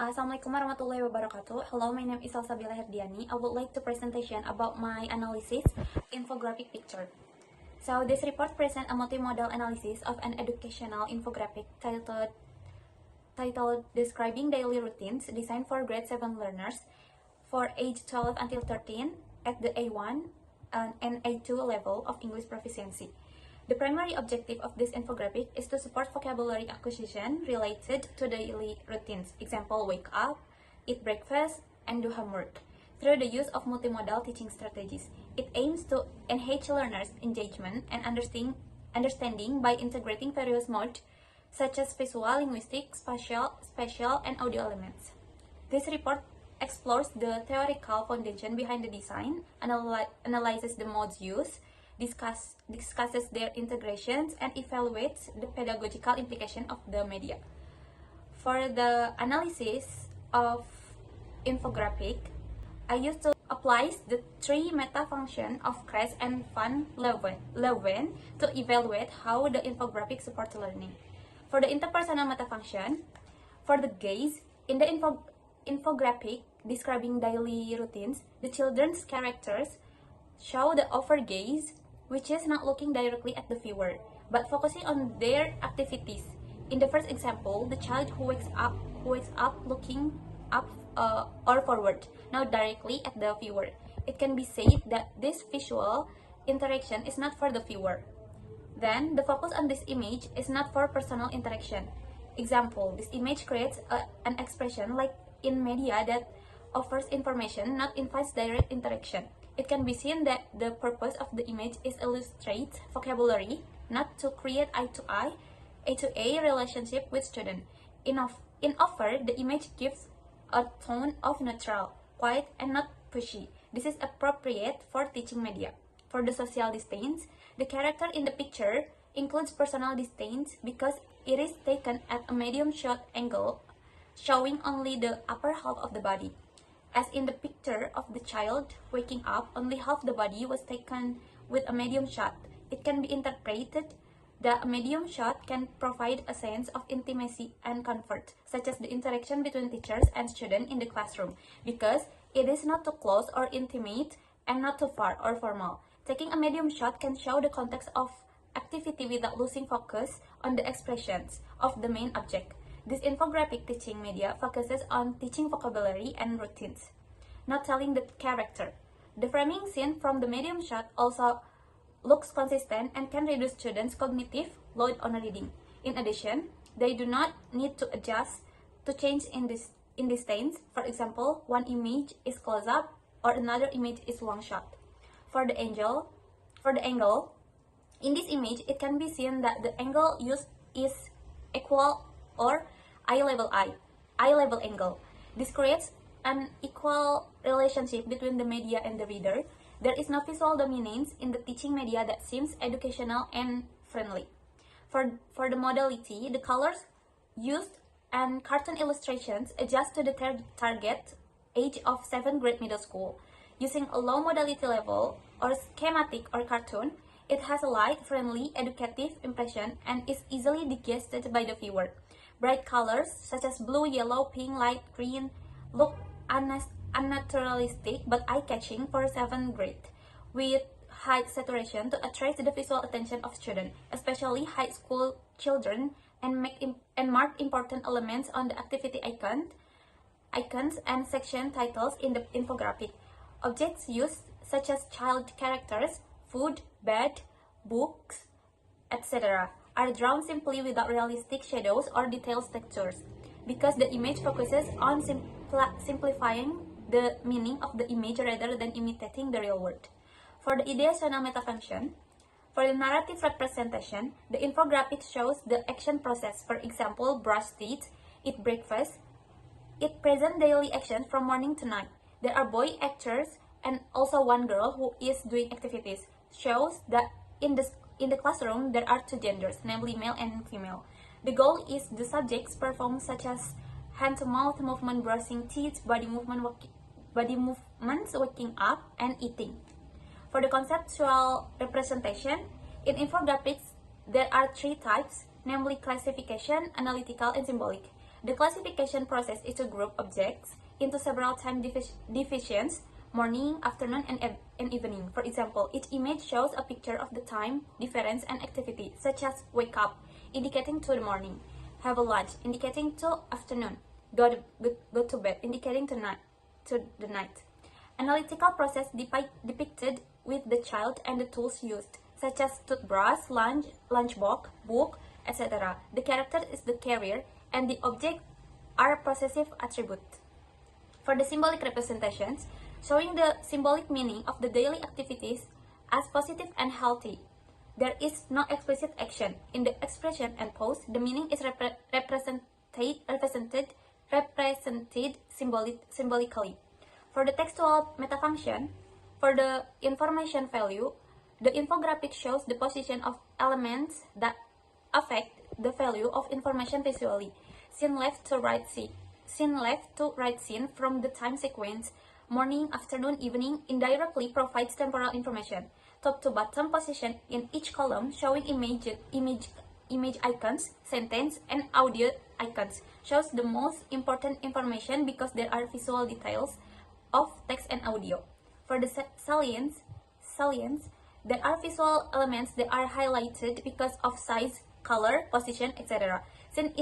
Assalamualaikum warahmatullahi wabarakatuh. Hello, my name is Salsabila Herdiani. I would like to presentation about my analysis infographic picture. So this report presents a multimodal analysis of an educational infographic titled Describing Daily Routines designed for grade 7 learners for age 12 until 13 at the A1 and A2 level of English proficiency. The primary objective of this infographic is to support vocabulary acquisition related to daily routines. Example, wake up, eat breakfast, and do homework. Through the use of multimodal teaching strategies, it aims to enhance learners' engagement and understanding by integrating various modes such as visual, linguistic, spatial, and audio elements. This report explores the theoretical foundation behind the design, analyzes the modes used, discusses their integrations, and evaluates the pedagogical implication of the media. For the analysis of infographic, I used to apply the three meta functions of CRES and Van Leeuwen to evaluate how the infographic supports learning. For the interpersonal meta function, for the gaze, in the infographic describing daily routines, the children's characters show the over gaze, which is not looking directly at the viewer, but focusing on their activities. In the first example, the child who wakes up looking up or forward, not directly at the viewer. It can be said that this visual interaction is not for the viewer. Then, the focus on this image is not for personal interaction. Example, this image creates an expression like in media that offers information, not invites direct interaction. It can be seen that the purpose of the image is illustrate vocabulary, not to create eye-to-eye, A-to-A relationship with student. In offer, the image gives a tone of neutral, quiet, and not pushy. This is appropriate for teaching media. For the social distance, the character in the picture includes personal distance because it is taken at a medium shot angle, showing only the upper half of the body. As in the picture of the child waking up, only half the body was taken with a medium shot. It can be interpreted that a medium shot can provide a sense of intimacy and comfort, such as the interaction between teachers and students in the classroom, because it is not too close or intimate and not too far or formal. Taking a medium shot can show the context of activity without losing focus on the expressions of the main object. This infographic teaching media focuses on teaching vocabulary and routines, not telling the character. The framing seen from the medium shot also looks consistent and can reduce students' cognitive load on reading. In addition, they do not need to adjust to change in distance. For example, one image is close up or another image is long shot. For the angle, in this image, it can be seen that the angle used is equal or eye level angle. This creates an equal relationship between the media and the reader. There is no visual dominance in the teaching media that seems educational and friendly. For the modality, the colors used and cartoon illustrations adjust to the target age of 7th grade middle school. Using a low modality level or schematic or cartoon, it has a light, friendly, educative impression and is easily digested by the viewer. Bright colors such as blue, yellow, pink, light green look unnaturalistic but eye-catching for 7th grade, with high saturation to attract the visual attention of students, especially high school children, and mark important elements on the activity icons and section titles in the infographic. Objects used such as child characters, food, bed, books, etc. are drawn simply without realistic shadows or detailed textures, because the image focuses on simplifying the meaning of the image rather than imitating the real world. For the ideational metafunction, for the narrative representation, the infographic shows the action process. For example, brush teeth, eat breakfast. It presents daily actions from morning to night. There are boy actors and also one girl who is doing activities. Shows that in the classroom there are two genders, namely male and female. The goal is the subjects perform such as hand-to-mouth movement, brushing teeth, body movements, waking up, and eating. For the conceptual representation, in infographics there are three types, namely classification, analytical, and symbolic. The classification process is to group objects into several time divisions: morning, afternoon, and evening. For example, each image shows a picture of the time difference and activity, such as wake up, indicating to the morning; have a lunch, indicating to afternoon; go to bed, indicating to the night. Analytical process depicted with the child and the tools used, such as toothbrush, lunchbox, book, etc. The character is the carrier, and the object are possessive attributes. For the symbolic representations, showing the symbolic meaning of the daily activities as positive and healthy. There is no explicit action. In the expression and pose, the meaning is represented symbolically. For the textual metafunction, for the information value, the infographic shows the position of elements that affect the value of information visually, seen left to right scene from the time sequence, morning, afternoon, evening, indirectly provides temporal information. Top to bottom position in each column, showing image icons, sentence, and audio icons, shows the most important information because there are visual details of text and audio. For the salience, there are visual elements that are highlighted because of size, color, position, etc. Seen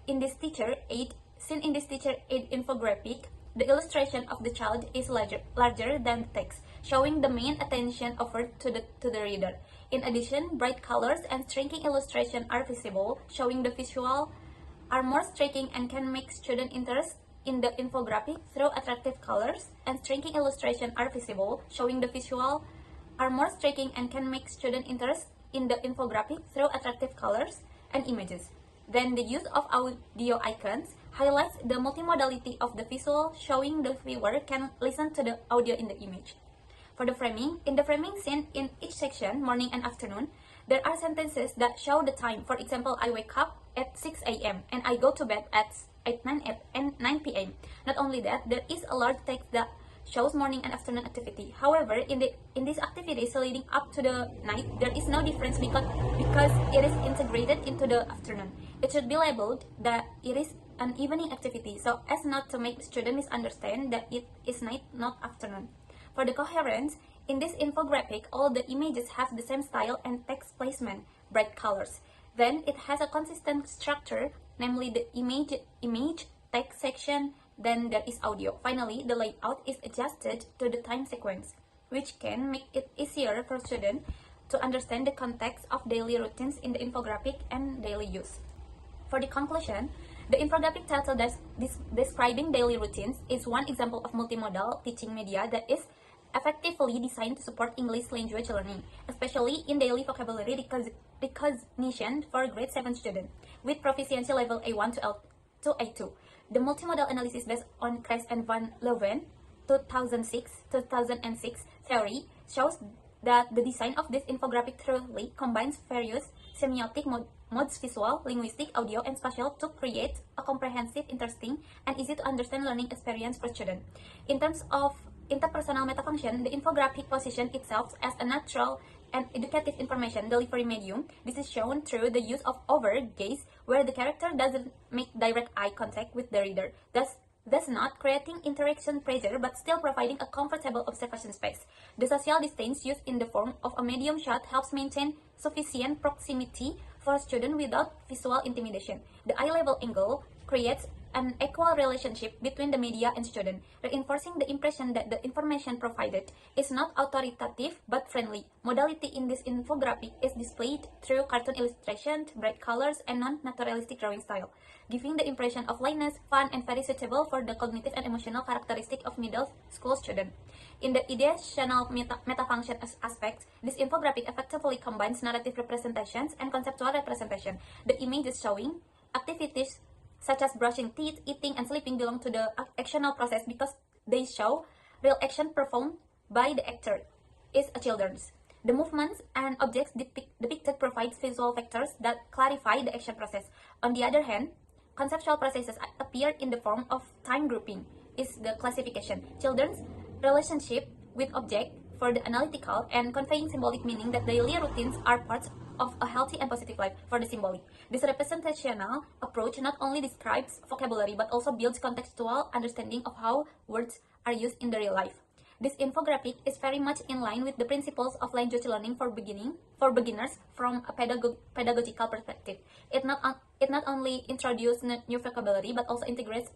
in this teacher aid infographic, the illustration of the child is larger than the text, showing the main attention offered to the reader. In addition, bright colors and striking illustration are visible, showing the visual are more striking and can make student interest in the infographic through attractive colors, and striking illustration are visible, showing the visual are more striking and can make student interest in the infographic through attractive colors and images. Then the use of audio icons highlights the multimodality of the visual, showing the viewer can listen to the audio in the image. For the framing, in the framing scene in each section, morning and afternoon, there are sentences that show the time. For example, I wake up at 6 a.m. and I go to bed at 9 p.m. Not only that, there is a large text that shows morning and afternoon activity. However, in these activities leading up to the night, there is no difference because it is integrated into the afternoon. It should be labeled that it is an evening activity, so as not to make students misunderstand that it is night, not afternoon. For the coherence, in this infographic, all the images have the same style and text placement, bright colors. Then it has a consistent structure, namely the image, text section, then there is audio. Finally, the layout is adjusted to the time sequence, which can make it easier for students to understand the context of daily routines in the infographic and daily use. For the conclusion, the infographic title describing daily routines is one example of multimodal teaching media that is effectively designed to support English language learning, especially in daily vocabulary recognition for grade 7 students with proficiency level A1 to A2. The multimodal analysis based on Kress and Van Leeuwen 2006 theory shows that the design of this infographic thoroughly combines various semiotic modes, visual, linguistic, audio, and spatial, to create a comprehensive, interesting, and easy to understand learning experience for students. In terms of interpersonal metafunction, the infographic positions itself as a natural and educative information delivery medium. This is shown through the use of overt gaze, where the character doesn't make direct eye contact with the reader, thus not creating interaction pressure but still providing a comfortable observation space. The social distance used in the form of a medium shot helps maintain sufficient proximity for students without visual intimidation. The eye-level angle creates an equal relationship between the media and student, reinforcing the impression that the information provided is not authoritative but friendly. Modality in this infographic is displayed through cartoon illustrations, bright colors, and non-naturalistic drawing style, giving the impression of lightness, fun, and very suitable for the cognitive and emotional characteristic of middle school students. In the ideational metafunction aspects, this infographic effectively combines narrative representations and conceptual representation. The images showing activities such as brushing teeth, eating, and sleeping belong to the actional process because they show real action performed by the actor, is a children's. The movements and objects depicted provide visual factors that clarify the action process. On the other hand, conceptual processes appear in the form of time grouping, is the classification. Children's relationship with object for the analytical and conveying symbolic meaning that daily routines are parts of a healthy and positive life for the symbolic. This representational approach not only describes vocabulary but also builds contextual understanding of how words are used in the real life. This infographic is very much in line with the principles of language learning for beginners from a pedagogical perspective. It not only introduces new vocabulary but also integrates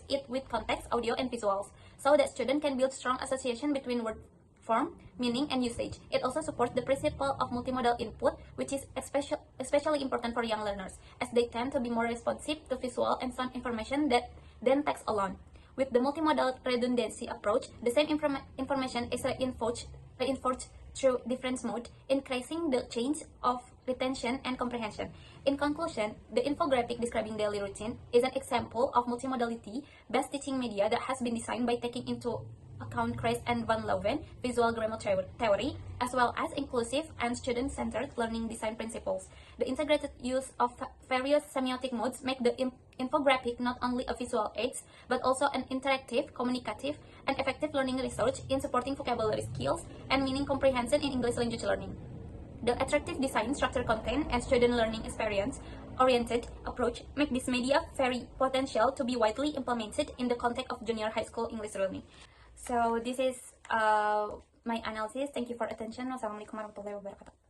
it with context, audio, and visuals, so that students can build strong association between word form, meaning, and usage. It also supports the principle of multimodal input, which is especially important for young learners, as they tend to be more responsive to visual and sound information than text alone. With the multimodal redundancy approach, the same information is reinforced through different modes, increasing the change of retention and comprehension. In conclusion, the infographic describing daily routine is an example of multimodality-based teaching media that has been designed by taking into account Kreis and Van Leeuwen visual grammar theory, as well as inclusive and student-centered learning design principles. The integrated use of various semiotic modes make the infographic not only a visual aid, but also an interactive, communicative, and effective learning resource in supporting vocabulary skills and meaning comprehension in English language learning. The attractive design, structured content, and student learning experience-oriented approach make this media very potential to be widely implemented in the context of junior high school English learning. So this is my analysis. Thank you for attention. Wassalamualaikum warahmatullahi wabarakatuh.